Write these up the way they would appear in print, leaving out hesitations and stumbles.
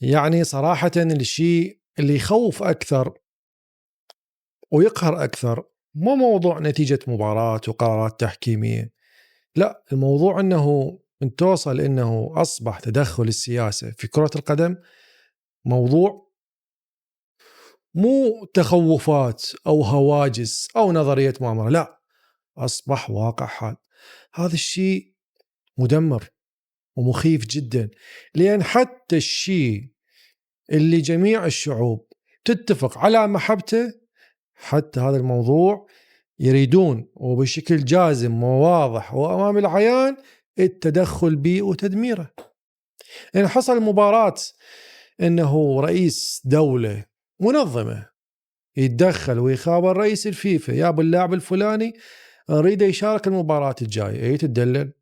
يعني صراحة الشيء اللي يخوف أكثر ويقهر أكثر مو موضوع نتيجة مباراة وقرارات تحكيمية، لا، الموضوع أنه من توصل أنه أصبح تدخل السياسة في كرة القدم موضوع مو تخوفات أو هواجس أو نظرية مؤامرة، لا، أصبح واقع حال. هذا الشيء مدمر ومخيف جدا، لأن حتى الشيء اللي جميع الشعوب تتفق على محبته، حتى هذا الموضوع يريدون وبشكل جازم وواضح وأمام العيان التدخل به وتدميره. يعني حصل مباراة إنه رئيس دولة منظمة يتدخل ويخابر رئيس الفيفا يا باللاعب الفلاني أريد يشارك المباراة الجاية، تدلل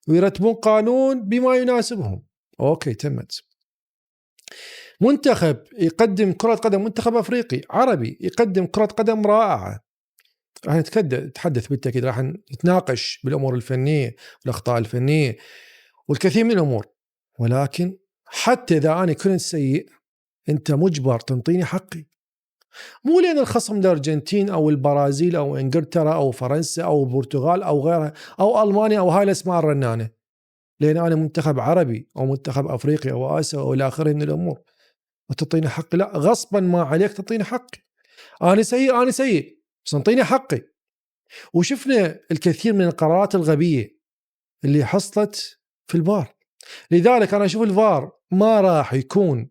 ويرتبون قانون بما يناسبهم. أوكي، تمت. منتخب يقدم كرة قدم، منتخب أفريقي عربي يقدم كرة قدم رائعة، راح نتحدث بالتأكيد، راح نتناقش بالأمور الفنية والأخطاء الفنية والكثير من الأمور، ولكن حتى إذا أنا كنت سيء أنت مجبر تنطيني حقي. مو لأن الخصم الأرجنتين أو البرازيل أو إنجلترا أو فرنسا أو البرتغال أو غيرها أو ألمانيا أو هاي الأسماء الرنانة، لأن أنا منتخب عربي أو منتخب أفريقي أو آسيا أو إلى آخره من الأمور وتعطيني حقي. لا، غصبا ما عليك تعطيني حقي. أنا سيء، أنا سيء، بس انطيني حقي. وشفنا الكثير من القرارات الغبية اللي حصلت في الفار. لذلك أنا أشوف الفار ما راح يكون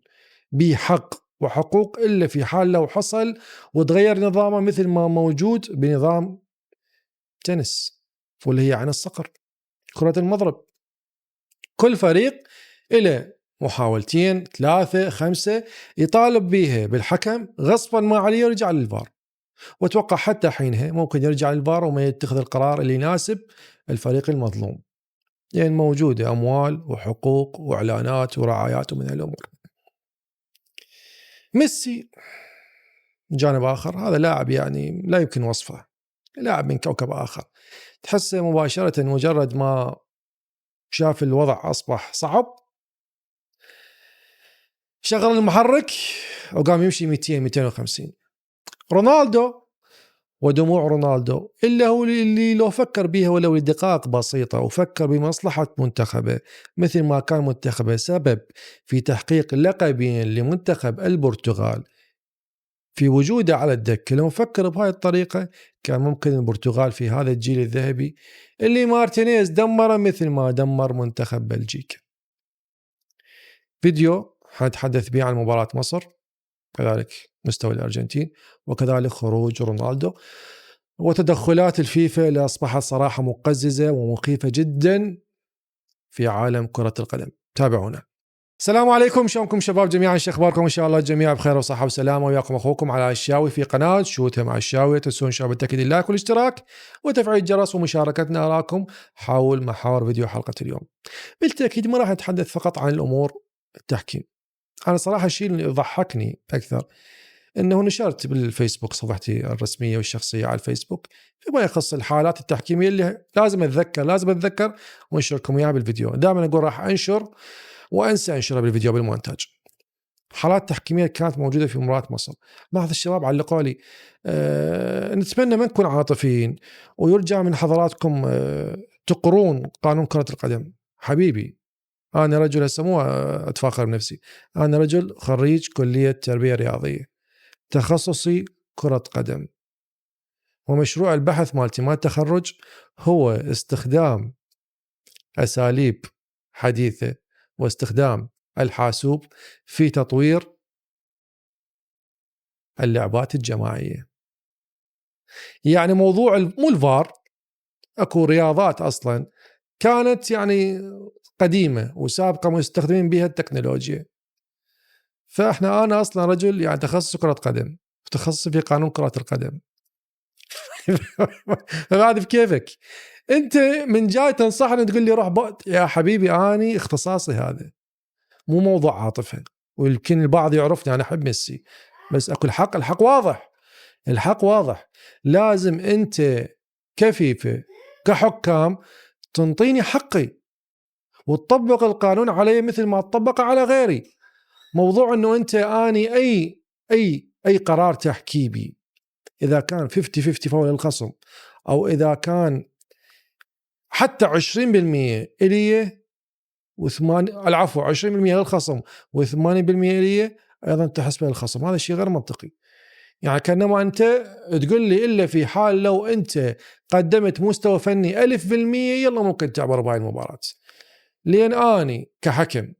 بحق وحقوق إلا في حال لو حصل وتغير نظامه مثل ما موجود بنظام تنس، واللي هي عن الصقر، كرة المضرب. كل فريق إلى محاولتين 3 5 يطالب بيها بالحكم، غصبا ما عليه يرجع للفار. واتوقع حتى حينها ممكن يرجع للفار وما يتخذ القرار اللي يناسب الفريق المظلوم، لأن يعني موجودة أموال وحقوق وإعلانات ورعايات ومن الأمور. ميسي جانب آخر، هذا لاعب يعني لا يمكن وصفه، لاعب من كوكب آخر، تحسه مباشرة مجرد ما شاف الوضع أصبح صعب شغل المحرك وقام يمشي 200 250. رونالدو ودموع رونالدو إلا هو اللي لو فكر بيها ولو لدقائق بسيطة وفكر بمصلحة منتخبه، مثل ما كان منتخبه سبب في تحقيق لقبين لمنتخب البرتغال في وجوده على الدكة، لو فكر بهاي الطريقة كان ممكن البرتغال في هذا الجيل الذهبي اللي مارتينيز دمره مثل ما دمر منتخب بلجيكا. فيديو حنتحدث به عن مباراة مصر، كذلك مستوى الأرجنتين، وكذلك خروج رونالدو وتدخلات الفيفا اللي أصبحت صراحة مقززة ومخيفة جدا في عالم كرة القدم. تابعونا. السلام عليكم، شلونكم شباب جميعا؟ شو اخباركم؟ ان شاء الله الجميع بخير وصحة وسلامة، وياكم اخوكم علاء الشاوي في قناة شوتها مع الشاوي. تنسون شباب التأكيد اللايك والاشتراك وتفعيل الجرس ومشاركتنا آراءكم حول محاور فيديو حلقة اليوم. بالتأكيد ما راح نتحدث فقط عن الأمور التحكيم. أنا صراحة الشيء اللي يضحكني أكثر أنه نشرت بالفيسبوك صفحتي الرسمية والشخصية على الفيسبوك فيما يخص الحالات التحكيمية اللي لازم أتذكر وانشركم إياها بالفيديو. دائما أقول راح أنشر وأنسى أنشرها بالفيديو بالمونتاج. حالات تحكيمية كانت موجودة في مباراة مصر. بعض الشباب علقوا لي نتمنى ما نكون عاطفيين ويرجع من حضراتكم تقرون قانون كرة القدم. حبيبي، أنا رجل هسه أتفاخر بنفسي، أنا رجل خريج كلية تربية رياضية، تخصصي كرة قدم، ومشروع البحث مالتي مال التخرج هو استخدام أساليب حديثة واستخدام الحاسوب في تطوير اللعبات الجماعية. يعني موضوع مو الفار، اكو رياضات اصلا كانت يعني قديمة وسابقة مستخدمين بها التكنولوجيا. انا اصلا رجل يعني تخصص كرة قدم وتخصص في قانون كرة القدم. هذا بكيفك انت، من جاي تنصحني تقول لي روح يا حبيبي اني اختصاصي هذا، مو موضوع عاطفة. ويمكن البعض يعرفني انا احب ميسي، بس اكو الحق واضح، الحق واضح. لازم انت كفيفة كحكام تنطيني حقي وتطبق القانون علي مثل ما تطبق على غيري. موضوع انه انت اني اي قرار تحكيمي اذا كان 50-50 فاول للخصم، او اذا كان حتى 20% الي العفو 20% للخصم و80% الي، ايضا تحسبه للخصم. هذا شيء غير منطقي. يعني كانما انت تقول لي الا في حال لو انت قدمت مستوى فني 1000% يلا ممكن تعبر بهاي المباراة. لان اني كحكم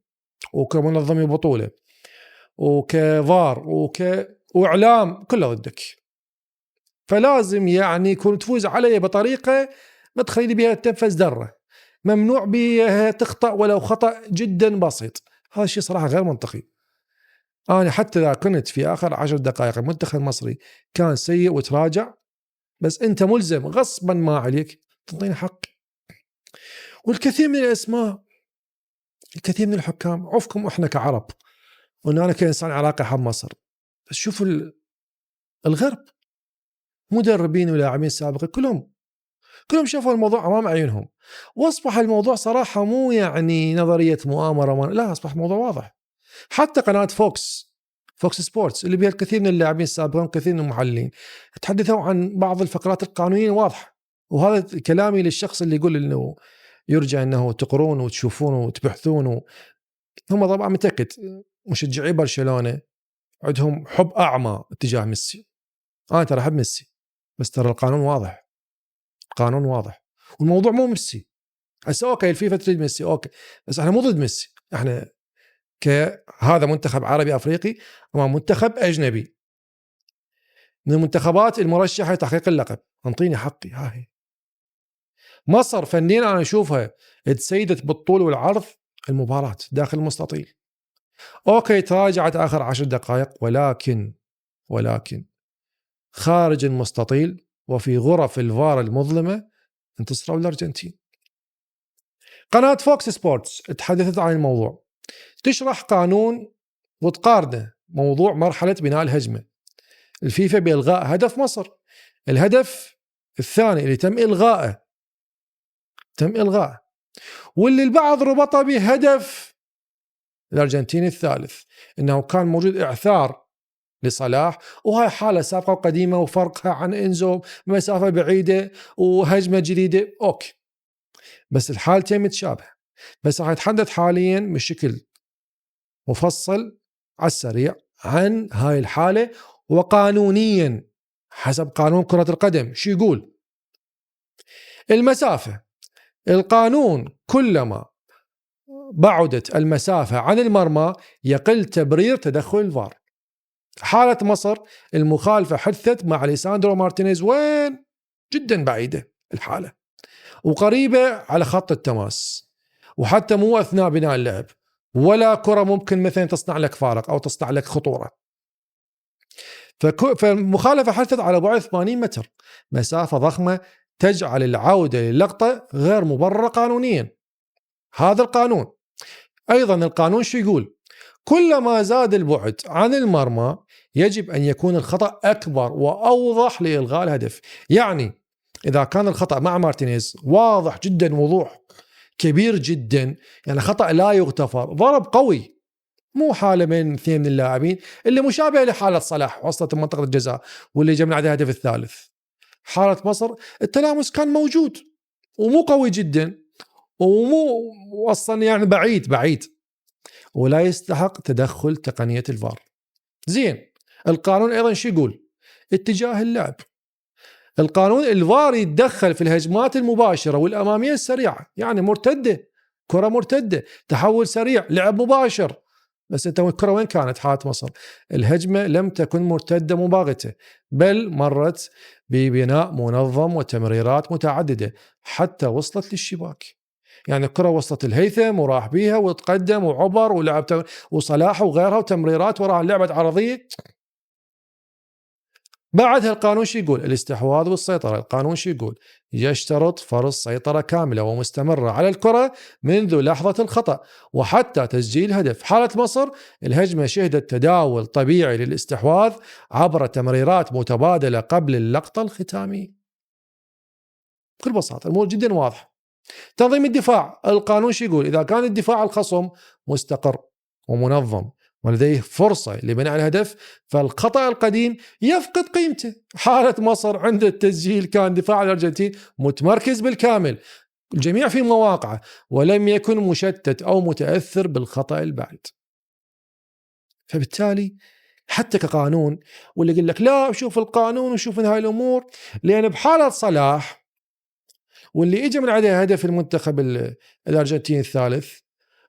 وكمنظم بطولة وكفار واعلام كله ضدك، فلازم يعني يكون تفوز علي بطريقة ما تخليني بها تنفذ ذرة، ممنوع بها تخطأ ولو خطأ جدا بسيط. هذا الشيء صراحة غير منطقي. أنا حتى إذا كنت في آخر 10 دقائق المنتخب المصري كان سيء وتراجع، بس أنت ملزم غصبا ما عليك تعطيني حق. والكثير من الأسماء، الكثير من الحكام، عفكم إحنا كعرب وإن أنا كإنسان عراقي حب مصر، بس شوفوا الغرب مدربين ولاعبين سابقين كلهم شافوا الموضوع أمام عيونهم، واصبح الموضوع صراحة مو يعني نظرية مؤامرة، لا، أصبح الموضوع واضح. حتى قناة فوكس سبورتس اللي بها الكثير من اللاعبين السابقين كثير من المحللين تحدثوا عن بعض الفقرات القانونية واضحة. وهذا كلامي للشخص اللي يقول انه يرجى انه تقرون وتشوفون وتبحثون. هم طبعا متأكد مشجعي برشلونة عندهم حب اعمى اتجاه ميسي. انا ترى احب ميسي، بس ترى القانون واضح، القانون واضح، والموضوع مو ميسي. هسه اوكي الفيفا تريد ميسي اوكي، بس احنا مو ضد ميسي، احنا كهذا منتخب عربي افريقي امام منتخب اجنبي من المنتخبات المرشحه لتحقيق اللقب، انطيني حقي. هاي مصر فنيا انا اشوفها تسيدت بالطول والعرض المباراه داخل المستطيل. اوكي تراجعت اخر 10 دقائق، ولكن خارج المستطيل وفي غرف الفار المظلمه انتصروا الارجنتين. قناه فوكس سبورتس تحدثت عن الموضوع، تشرح قانون وتقارنه موضوع مرحله بناء الهجمه. الفيفا بإلغاء هدف مصر، الهدف الثاني اللي تم إلغائه واللي البعض ربطه بهدف الأرجنتين الثالث، إنه كان موجود إعثار لصلاح، وهاي حالة سابقة وقديمة وفرقها عن إنزو مسافة بعيدة وهجمة جديدة. أوكي، بس الحالتين متشابهة. بس راح نتحدث حاليا بشكل مفصل على السريع عن هاي الحالة، وقانونيا حسب قانون كرة القدم شو يقول المسافة. القانون كلما بعدت المسافة عن المرمى يقل تبرير تدخل الفار. حالة مصر المخالفة حدثت مع ليساندرو مارتينيز وين جدا بعيدة الحالة وقريبة على خط التماس، وحتى مو أثناء بناء اللعب، ولا كرة ممكن مثلا تصنع لك فارق أو تصنع لك خطورة. فالمخالفة حدثت على بعد 80 متر، مسافة ضخمة تجعل العودة للقطة غير مبررة قانونيا. هذا القانون. أيضا القانون شو يقول؟ كلما زاد البعد عن المرمى يجب أن يكون الخطأ أكبر وأوضح لإلغاء الهدف. يعني إذا كان الخطأ مع مارتينيز واضح جدا، وضوح كبير جدا، يعني خطأ لا يغتفر، ضرب قوي، مو حالة من اثنين من اللاعبين اللي مشابهة لحالة صلاح وصلت منطقة الجزاء واللي جمع عليها الهدف الثالث. حالة مصر التلامس كان موجود ومو قوي جدا ومو اصلا يعني بعيد ولا يستحق تدخل تقنية الفار. زين، القانون ايضا شو يقول؟ اتجاه اللعب. القانون الفار يتدخل في الهجمات المباشرة والامامية السريعة، يعني مرتدة، كرة مرتدة، تحول سريع، لعب مباشر. بس انت الكرة وين كانت حالة مصر؟ الهجمة لم تكن مرتدة مباغتة، بل مرت ببناء منظم وتمريرات متعددة حتى وصلت للشباك. يعني الكرة وصلت الهيثم وراح بيها وتقدم وعبر ولعب وصلاح وغيرها وتمريرات وراها لعبة عرضية. بعدها القانون شو يقول؟ الاستحواذ والسيطرة. القانون شو يقول؟ يشترط فرض سيطرة كاملة ومستمرة على الكرة منذ لحظة الخطأ وحتى تسجيل هدف. حالة مصر الهجمة شهدت تداول طبيعي للاستحواذ عبر تمريرات متبادلة قبل اللقطة الختامية. بكل بساطة الأمور جدا واضحة. تنظيم الدفاع، القانون شو يقول؟ إذا كان الدفاع الخصم مستقر ومنظم ولديه فرصة لبناء الهدف، فالخطأ القديم يفقد قيمته. حالة مصر عند التسجيل كان دفاع الأرجنتين متمركز بالكامل، الجميع في مواقعه، ولم يكن مشتت أو متأثر بالخطأ البعيد. فبالتالي حتى كقانون، واللي يقول لك لا شوف القانون وشوف هاي الأمور، لأن بحالة صلاح واللي اجى من عليه هدف المنتخب الأرجنتيني الثالث،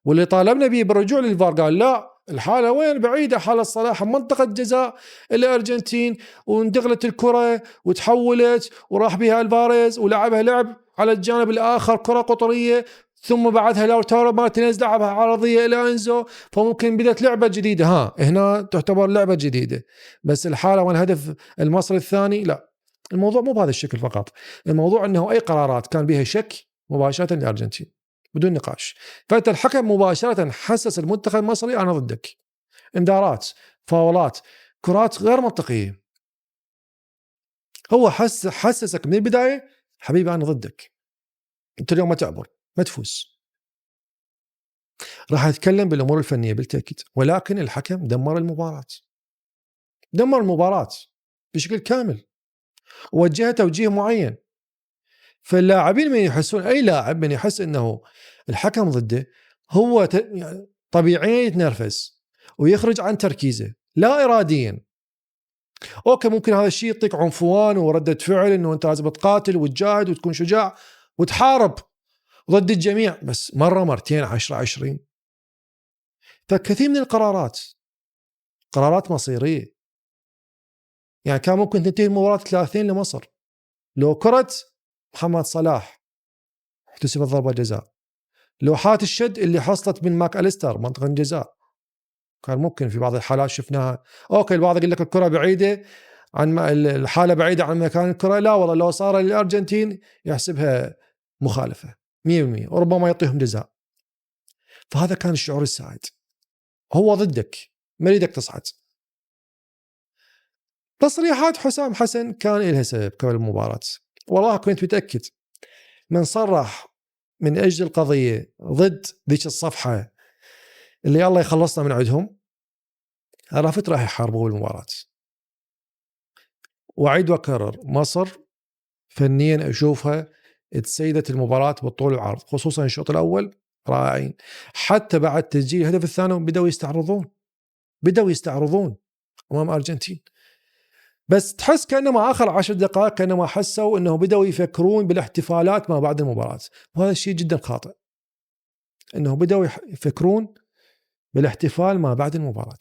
واللي طالبنا به بالرجوع للفار قال لا الحالة وين بعيدة، حالة صلاح منطقة جزاء الأرجنتين، وانتقلت الكرة وتحولت وراح بها الفاريز ولعبها لعب على الجانب الآخر كرة قطرية، ثم بعدها لوتارو مارتينيز لعبها عرضية إلى أنزو، فممكن بدأت لعبة جديدة. هنا تعتبر لعبة جديدة. بس الحالة والهدف المصري الثاني لا، الموضوع مو بهذا الشكل فقط، الموضوع أنه أي قرارات كان بها شك مباشرة للأرجنتين بدون نقاش. فأنت الحكم مباشرة حسس المنتخب المصري أنا ضدك، انذارات، فاولات، كرات غير منطقية. هو حسسك من البداية حبيبي أنا ضدك، أنت اليوم ما تعبر ما تفوز. راح أتكلم بالأمور الفنية بالتأكيد، ولكن الحكم دمر المباراة بشكل كامل، ووجهها توجيه معين. فاللاعبين من يحسون، أي لاعب من يحس أنه الحكم ضده هو يعني طبيعيا يتنرفز ويخرج عن تركيزه لا إراديا. أوكي ممكن هذا الشيء يعطيك عنفوان وردة فعل أنه أنت لازم تقاتل وتجاهد وتكون شجاع وتحارب ضد الجميع، بس مرة مرتين 10-20. فكثير من القرارات قرارات مصيرية، يعني كان ممكن تنتهي المباراة 3-2 لمصر لو كرة محمد صلاح احتسبت ضربة جزاء، لوحات الشد اللي حصلت من ماك أليستر منطقة جزاء، كان ممكن في بعض الحالات شفناها. اوكي البعض يقول لك الكرة بعيدة عن الحالة بعيدة عن مكان الكرة، لا والله لو صار للأرجنتين يحسبها مخالفة 100%، وربما يعطيهم جزاء. فهذا كان الشعور السائد، هو ضدك ما يريدك تصعد. تصريحات حسام حسن كان لها سبب قبل المباراة، والله كنت متأكد من صرح من أجل القضية ضد ذيك الصفحة اللي الله يخلصنا من عندهم، عرفت راح يحاربوا بالمباراة. وأعيد وأكرر، مصر فنيا أشوفها تسيدت المباراة بالطول والعرض، خصوصا الشوط الأول رائعين. حتى بعد تسجيل الهدف الثاني بدأوا يستعرضون أمام أرجنتين، بس تحس كأنما آخر 10 دقائق كأنما حسوا أنه بدأوا يفكرون بالاحتفالات ما بعد المباراة، وهذا الشيء جدا خاطئ. أنه بدأوا يفكرون بالاحتفال ما بعد المباراة.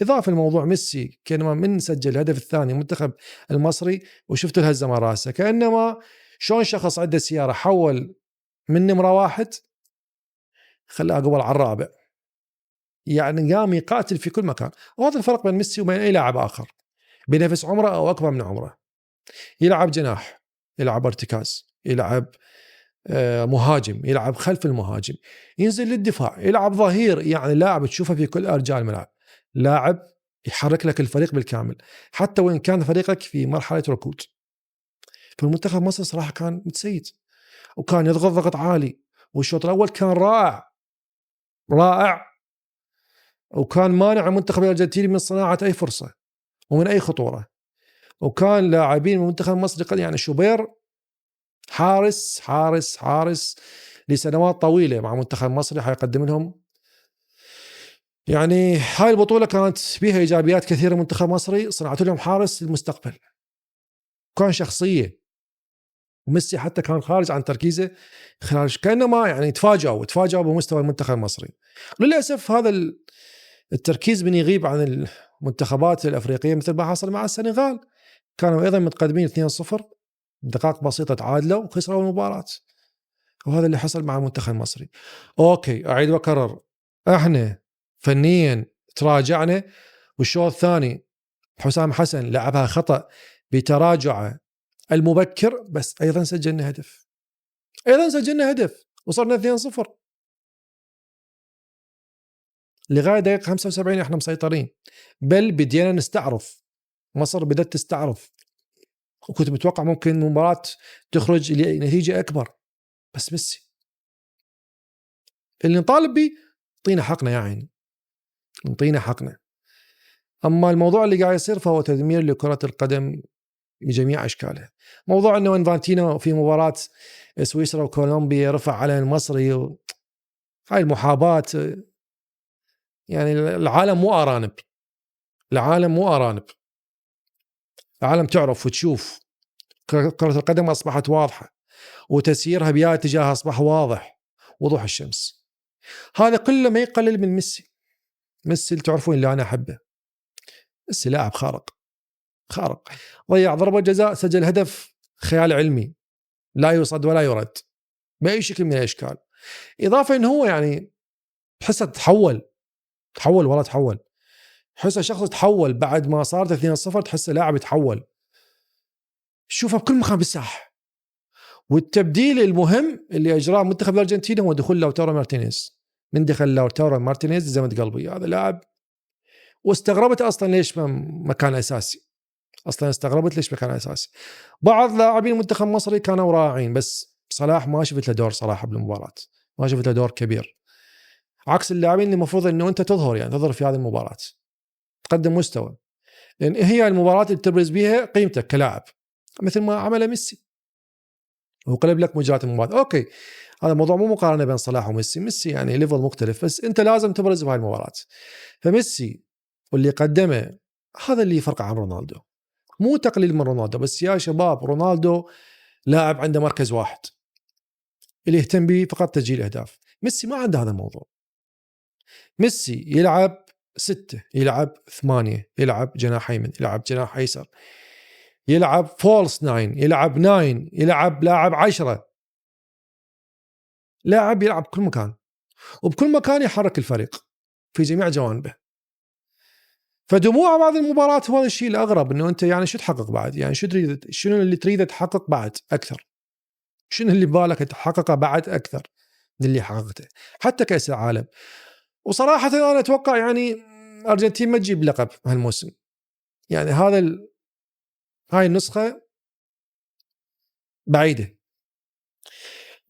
إضافة الموضوع ميسي كأنما من سجل الهدف الثاني المنتخب المصري وشفت الهزة راسه، كأنما شلون شخص عنده سيارة حول من نمرة 1 خلاه قبل على الرابع، يعني قام يقاتل في كل مكان. وهذا الفرق بين ميسي وبين أي لاعب آخر بنفس عمره أو أكبر من عمره. يلعب جناح، يلعب ارتكاز، يلعب مهاجم، يلعب خلف المهاجم، ينزل للدفاع، يلعب ظهير، يعني لاعب تشوفه في كل أرجاء الملعب، لاعب يحرك لك الفريق بالكامل حتى وإن كان فريقك في مرحلة ركود. في المنتخب مصر صراحة كان متسيد وكان يضغط ضغط عالي، والشوط الأول كان رائع، وكان مانع المنتخب الأرجنتيني من صناعة أي فرصة ومن أي خطورة. وكان لاعبين من منتخب مصر يعني شوبير حارس لسنوات طويلة مع منتخب مصر حيقدم لهم، يعني هاي البطولة كانت بها إيجابيات كثيرة. منتخب مصري صنعت لهم حارس للمستقبل، كان شخصية. وميسي حتى كان خارج عن تركيزه خلال كأنما يعني تفاجأوا بمستوى المنتخب المصري. للأسف هذا التركيز من يغيب عن المنتخبات الأفريقية مثل ما حصل مع السنغال، كانوا أيضا متقدمين 2-0 دقائق بسيطة تعادلوا وخسروا المباراة، وهذا اللي حصل مع المنتخب المصري. أوكي أعيد وأكرر، احنا فنيا تراجعنا، والشوط الثاني حسام حسن لعبها خطأ بتراجعه المبكر، بس أيضا سجلنا هدف وصلنا 2-0 لغاية دقيقة 75 احنا مسيطرين، بل بدينا نستعرض، مصر بدأت تستعرض، وكنت متوقع ممكن المباراة تخرج لنتيجة أكبر. بس ميسي اللي نطالب به طينا حقنا يا عيني، نعطينا حقنا. أما الموضوع اللي قاعد يصير فهو تدمير لكرة القدم بجميع أشكالها. موضوع أنه إنفانتينو في مباراة سويسرا وكولومبيا رفع على المصري هاي المحاباة، يعني العالم مو أرانب، العالم مو أرانب، العالم تعرف وتشوف كرة القدم أصبحت واضحة وتسييرها بها اتجاه أصبح واضح وضوح الشمس. هذا كله ما يقلل من ميسي. ميسي اللي تعرفون اللي أنا أحبه، ميسي لاعب خارق، خارق. ضيع ضربة جزاء، سجل هدف خيال علمي لا يصد ولا يرد بأي شكل من الأشكال. إضافة إنه هو يعني تحسه تحول والله تحول، تحسه شخص تحول بعد ما صارت 2-0، تحسه لاعب يتحول، شوفه بكل مكان بالساحة. والتبديل المهم اللي أجراه منتخب الأرجنتين هو دخول لوتارو مارتينيز. من دخل لوتارو مارتينيز زمت قلبي، هذا لاعب. واستغربت أصلا ليش ما كان أساسي، أصلا استغربت ليش ما كان أساسي. بعض لاعبين المنتخب المصري كانوا رائعين، بس صلاح ما شفت له دور صراحة بالمباراة، ما شفت له دور كبير، عكس اللاعبين اللي المفروض انه انت تظهر، يعني تظهر في هذه المباراة، تقدم مستوى، لان هي المباراة اللي تبرز بها قيمتك كلاعب، مثل ما عمل ميسي وقلب لك مجريات المباراة. اوكي، هذا الموضوع مو مقارنة بين صلاح وميسي، ميسي يعني ليفل مختلف، بس انت لازم تبرز بهاي المباراة. فميسي واللي قدمه هذا اللي يفرق عن رونالدو، مو تقليل من رونالدو، بس يا شباب رونالدو لاعب عنده مركز واحد اللي يهتم به فقط تسجيل اهداف. ميسي ما عنده هذا الموضوع. ميسي يلعب 6، يلعب 8، يلعب جناح يمين، يلعب جناح ايسر، يلعب فولس 9، يلعب 9، يلعب لاعب 10، لاعب يلعب بكل مكان، وبكل مكان يحرك الفريق في جميع جوانبه. فدموع بعض المباراه هو الشيء الاغرب، انه انت يعني شو تحقق بعد؟ يعني شو تريد؟ شنو اللي تريده تحقق بعد اكثر؟ شنو اللي ببالك تحققه بعد اكثر من اللي حققته حتى كأس العالم؟ وصراحه انا اتوقع يعني الارجنتين ما تجيب لقب هالموسم، يعني هاي النسخة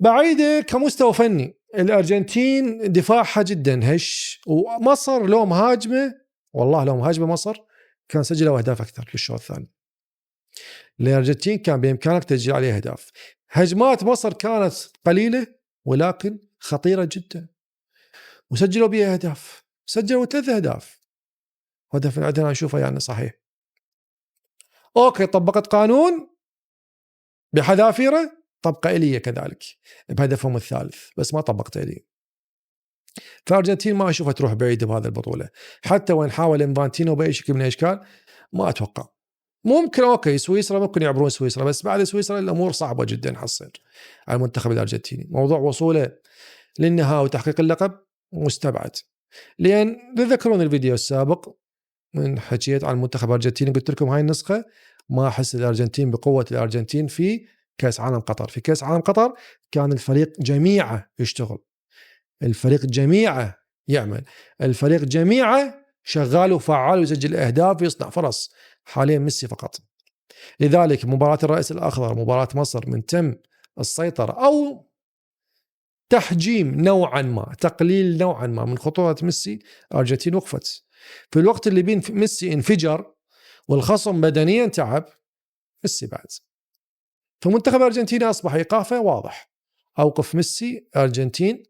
بعيدة كمستوى فني. الأرجنتين دفاعها جدا هش، ومصر لو مهاجمة، والله لو مهاجمة مصر كان سجلوا أهداف أكثر في الشوط الثاني. الأرجنتين كان بإمكانك تسجيل عليه أهداف. هجمات مصر كانت قليلة ولكن خطيرة جدا، وسجلوا بها أهداف، سجلوا 3 أهداف. هدف عندنا نشوفه يعني صحيح. أوكي، طبقت قانون بحذافيره، طبقة إليه كذلك بهدفهم الثالث، بس ما طبقت إليه. فالأرجنتين ما أشوفها تروح بعيد بهذا البطولة، حتى وإن حاول إنفانتينو بأي شكل من الأشكال ما أتوقع. ممكن أوكي سويسرا ممكن يعبرون سويسرا، بس بعد سويسرا الأمور صعبة جدا حصل على المنتخب الأرجنتيني. موضوع وصوله للنهائي وتحقيق اللقب مستبعد، لأن تذكرون الفيديو السابق من حكيت عن المنتخب الأرجنتيني، قلت لكم هاي النسخة ما أحس الأرجنتين بقوة الأرجنتين في كأس عالم قطر. في كأس عالم قطر كان الفريق جميعه يشتغل، الفريق جميعه يعمل، الفريق جميعه شغال وفعال ويسجل أهداف ويصنع فرص. حاليا ميسي فقط. لذلك مباراة الرئيس الأخضر، مباراة مصر، من تم السيطرة أو تحجيم نوعا ما، تقليل نوعا ما من خطورة ميسي، الأرجنتين وقفت. في الوقت اللي بين ميسي انفجر والخصم بدنيا تعب، ميسي بعد. فمنتخب الأرجنتين أصبح إيقافه واضح، أوقف ميسي، أرجنتين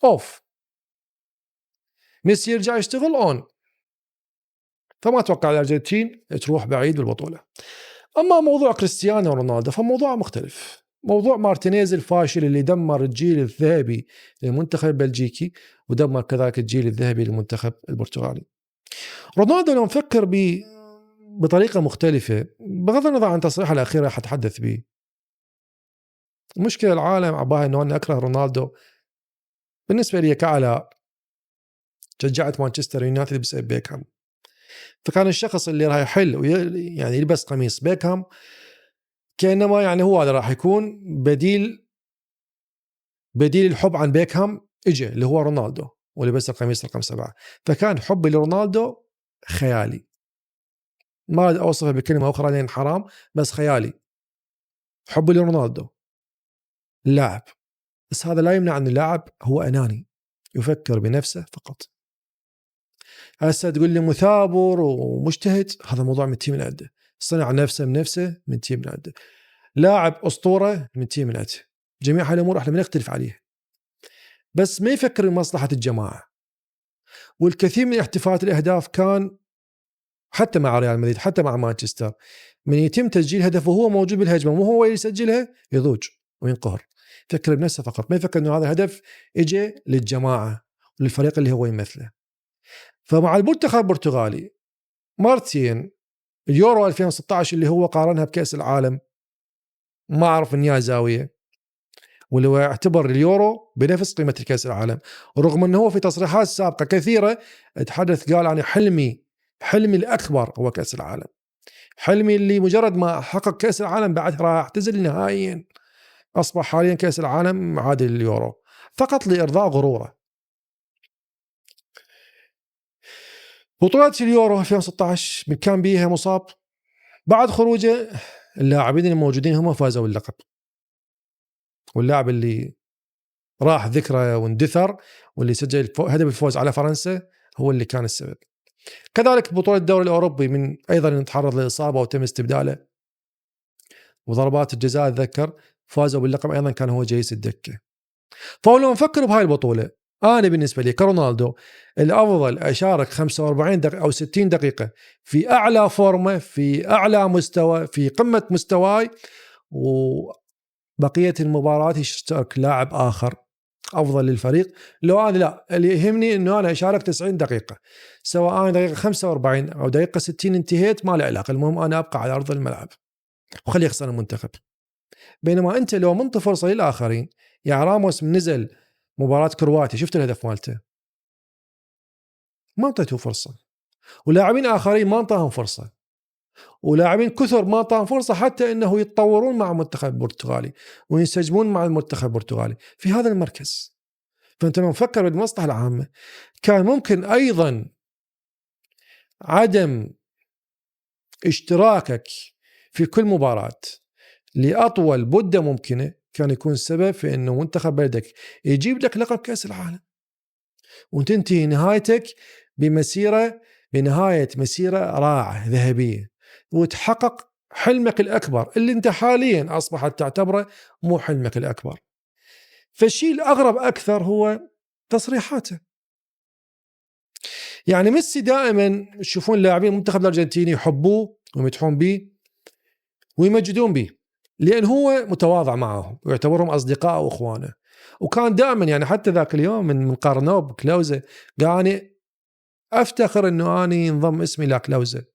أوف، ميسي يرجع يشتغل أون. فما أتوقع الأرجنتين تروح بعيد بالبطولة. أما موضوع كريستيانو رونالدو فموضوع مختلف. موضوع مارتينيز الفاشل اللي دمر الجيل الذهبي للمنتخب البلجيكي ودمر كذلك الجيل الذهبي للمنتخب البرتغالي. رونالدو لو نفكر بطريقة مختلفة، بغض النظر عن تصريحه الأخير راح أتحدث به، مشكلة العالم عباها أنه أنا أكره رونالدو. بالنسبة لي كعلاء شجعت مانشستر يونايتد بسبب بيكهام، فكان الشخص اللي راح يحل يعني يلبس قميص بيكهام كأنما يعني هو هذا راح يكون بديل الحب عن بيكهام اجى اللي هو رونالدو ولبس القميص رقم 7. فكان حبي لرونالدو خيالي، ما أوصفه بكلمة أخرى لأن حرام، بس خيالي. حبي لرونالدو اللاعب، بس هذا لا يمنع أن اللاعب هو أناني، يفكر بنفسه فقط. هسه تقول لي مثابر ومجتهد، هذا موضوع من تيم من عنده. صنع نفسه من نفسه من تيم من عنده. لاعب أسطورة من تيم من عنده. جميع هالأمور احنا بنختلف عليها، بس ما يفكر بمصلحة الجماعة. والكثير من احتفالات الأهداف كان حتى مع ريال مدريد حتى مع مانشستر، من يتم تسجيل هدف وهو موجود بالهجمة مو هو يسجلها يضوج وينقهر. يفكر بنفسه فقط، ما يفكر انه هذا الهدف اجى للجماعة وللفريق اللي هو يمثله. فمع المنتخب البرتغالي مرتين، اليورو 2016 اللي هو قارنها بكأس العالم، ما أعرف إن زاوية، واللي هو يعتبر اليورو بنفس قيمة كأس العالم، ورغم أنه هو في تصريحات سابقة كثيرة تحدث قال أنا حلمي الأكبر هو كأس العالم، حلمي اللي مجرد ما حقق كأس العالم بعد راح اعتزل نهائيا. أصبح حاليا كأس العالم عادل اليورو فقط لإرضاء غروره. بطولة اليورو 2016 من كان بيها مصاب، بعد خروجه اللاعبين الموجودين هم فازوا باللقب، واللاعب اللي راح ذكرى واندثر واللي سجل هدف الفوز على فرنسا هو اللي كان السبب. كذلك بطولة الدوري الأوروبي من أيضا يتعرض لإصابة وتم استبداله، وضربات الجزاء أتذكر فازوا باللقب أيضا كان هو جيس الدكة. فلو نفكر بهاي البطولة، أنا بالنسبة لي كرونالدو الأفضل أشارك 45 دقيقة أو 60 دقيقة في أعلى فورمة، في أعلى مستوى، في قمة مستواي، وبقية المباراة يشترك لاعب آخر أفضل للفريق. لو أنا لا، اللي يهمني أنه أنا أشارك 90 دقيقة، سواء أنا دقيقة 45 أو دقيقة 60 انتهيت ما له علاقة، المهم أنا أبقى على أرض الملعب وخلي يخسر المنتخب. بينما أنت لو منط فرصة للآخرين، يعني راموس نزل مباراة كرواتيا شفت الهدف مالته، ما انطيته فرصة، ولاعبين آخرين ما انطاهم فرصة، ولاعبين كثر ما انطاهم فرصة حتى أنه يتطورون مع المنتخب البرتغالي وينسجمون مع المنتخب البرتغالي في هذا المركز. فأنت لما تفكر بالمصلحة العامة، كان ممكن أيضا عدم اشتراكك في كل مباراة لأطول مدة ممكنة كان يكون سبب في أنه منتخب بلدك يجيب لك لقب كأس العالم، وتنتهي نهايتك بنهاية مسيرة رائعة ذهبية، وتحقق حلمك الأكبر اللي أنت حاليا أصبحت تعتبره مو حلمك الأكبر. فالشيء الأغرب أكثر هو تصريحاته. يعني ميسي دائما تشوفون لاعبين المنتخب الأرجنتيني يحبوه ويمدحون به ويمجدون به، لأن هو متواضع معهم ويعتبرهم أصدقاء وأخوانه. وكان دائما يعني حتى ذاك اليوم من قارنوه بكلاوزة قال أنا أفتخر أنه أنا ينضم اسمي لكلاوزة.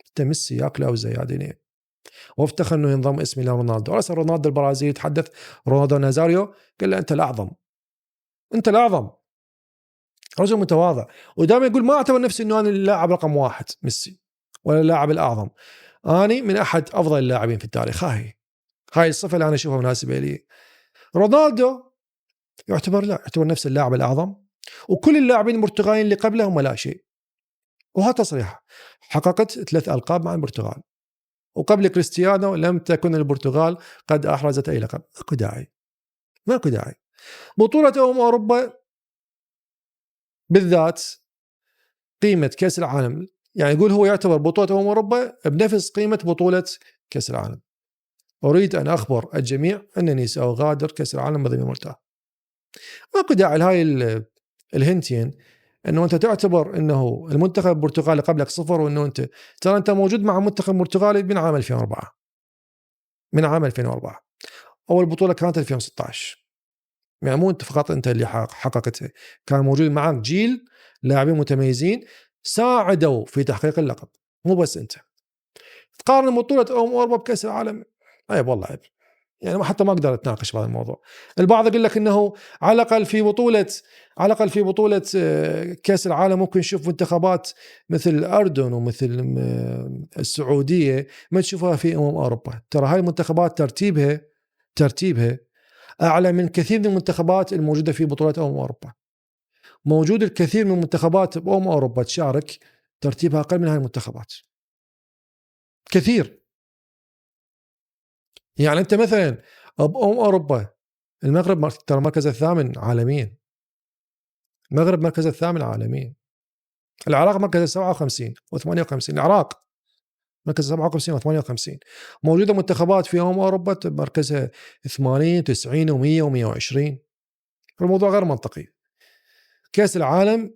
أنت ميسي يا كلاوزة يا ديني، وافتخر أنه ينضم اسمي لرونالدو. رأس رونالدو البرازيلي يتحدث رونالدو نازاريو قال له أنت الأعظم، أنت الأعظم. رجل متواضع، ودائما يقول ما أعتبر نفسي أنه أنا اللاعب رقم واحد ميسي ولا اللاعب الأعظم، أنا من أحد أفضل اللاعبين في التاريخ. هاي الصفة اللي أنا أشوفها مناسبة لي. رونالدو يعتبر نفسه اللاعب الأعظم، وكل اللاعبين البرتغاليين اللي قبله هم لا شيء. وهذا تصريح. حققت 3 ألقاب مع البرتغال، وقبل كريستيانو لم تكن البرتغال قد أحرزت أي لقب. ماكو داعي. بطولة أوروبا بالذات قيمة كأس العالم، يعني يقول هو يعتبر بطولة أوروبا بنفس قيمة بطولة كأس العالم. أريد أن أخبر الجميع أنني سأغادر كأس العالم بضمير مرتاح. ماكو داعي لهاي الهنتين انه انت تعتبر انه المنتخب البرتغالي قبلك صفر، وانه انت ترى انت موجود مع منتخب البرتغالي من عام 2004. من عام 2004 اول بطوله كانت 2016، يعني مو انت فقط انت اللي حققتها، كان موجود معك جيل لاعبين متميزين ساعدوا في تحقيق اللقب، مو بس انت. تقارن بطوله اوروبا بكاس العالم، عيب والله عيب. يعني حتى ما اقدر اتناقش بهذا الموضوع. البعض يقول لك انه على الاقل في بطوله كاس العالم ممكن نشوف منتخبات مثل الاردن ومثل السعوديه ما تشوفها في اوروبا. ترى هاي المنتخبات ترتيبها اعلى من كثير من المنتخبات الموجوده في بطولات اوروبا. موجود الكثير من المنتخبات اوروبا تشارك ترتيبها اقل من هاي المنتخبات كثير. يعني انت مثلا اوروبا المغرب ترى مركز الثامن عالميا. المغرب مركز الثامن عالميا. العراق مركز 57 و58. العراق مركز 57 و58. موجودة منتخبات في أوروبا مركزها 80 و90 و100 و120. الموضوع غير منطقي. كأس العالم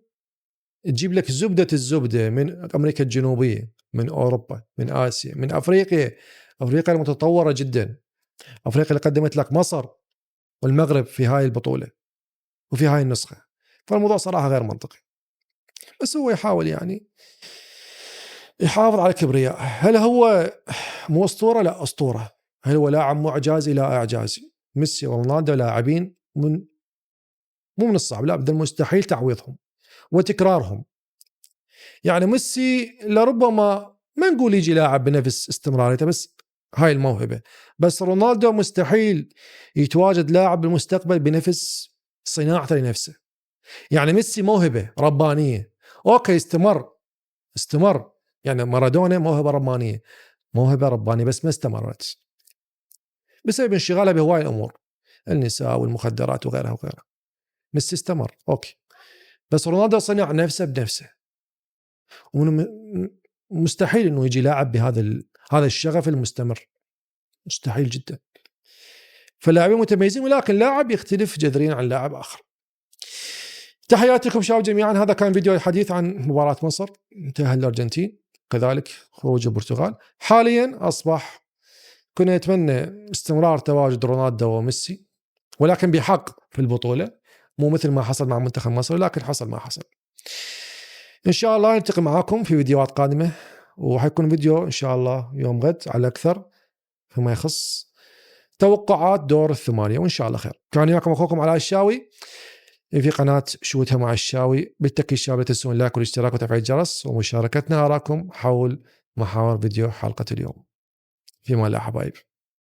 تجيب لك زبدة الزبدة من أمريكا الجنوبية، من أوروبا، من آسيا، من أفريقيا المتطورة جدا، أفريقيا اللي قدمت لك مصر والمغرب في هاي البطولة وفي هاي النسخة. فالموضوع صراحة غير منطقي، بس هو يحاول يعني يحافظ على الكبرياء. هل هو مو أسطورة؟ لا أسطورة. هل هو لاعب معجزي؟ لا إعجازي. ميسي ورونالدو لاعبين مو من الصعب، لا، بدل المستحيل تعويضهم وتكرارهم. يعني ميسي لربما ما نقول يجي لاعب بنفس استمراريته، بس هاي الموهبة. بس رونالدو مستحيل يتواجد لاعب بالمستقبل بنفس صناعته لنفسه. يعني ميسي موهبة ربانية، أوكي، استمر. يعني مارادونا موهبة ربانية بس ما استمرت بسبب انشغاله بهواي الأمور، النساء والمخدرات وغيرها وغيرها. ميسي استمر، أوكي، بس رونالدو صنع نفسه بنفسه. مستحيل انه يجي لاعب هذا الشغف المستمر، مستحيل جدا. فاللاعبين متميزين، ولكن لاعب يختلف جذريا عن لاعب اخر. تحياتي لكم شباب جميعا. هذا كان فيديو الحديث عن مباراة مصر، انتهى الارجنتين، كذلك خروج البرتغال. حاليا اصبح كنا نتمنى استمرار تواجد رونالدو وميسي، ولكن بحق في البطولة، مو مثل ما حصل مع منتخب مصر، لكن حصل ما حصل. إن شاء الله نلتقي معاكم في فيديوهات قادمة، وحيكون فيديو إن شاء الله يوم غد على أكثر فيما يخص توقعات دور الثمانية، وإن شاء الله خير. كان وياكم أخوكم علاء الشاوي في قناة شوتها مع الشاوي. بالتأكيد الشباب لا تنسون اللايك والاشتراك وتفعيل الجرس ومشاركتنا آراءكم حول محاور فيديو حلقة اليوم. فيما لا حبايب.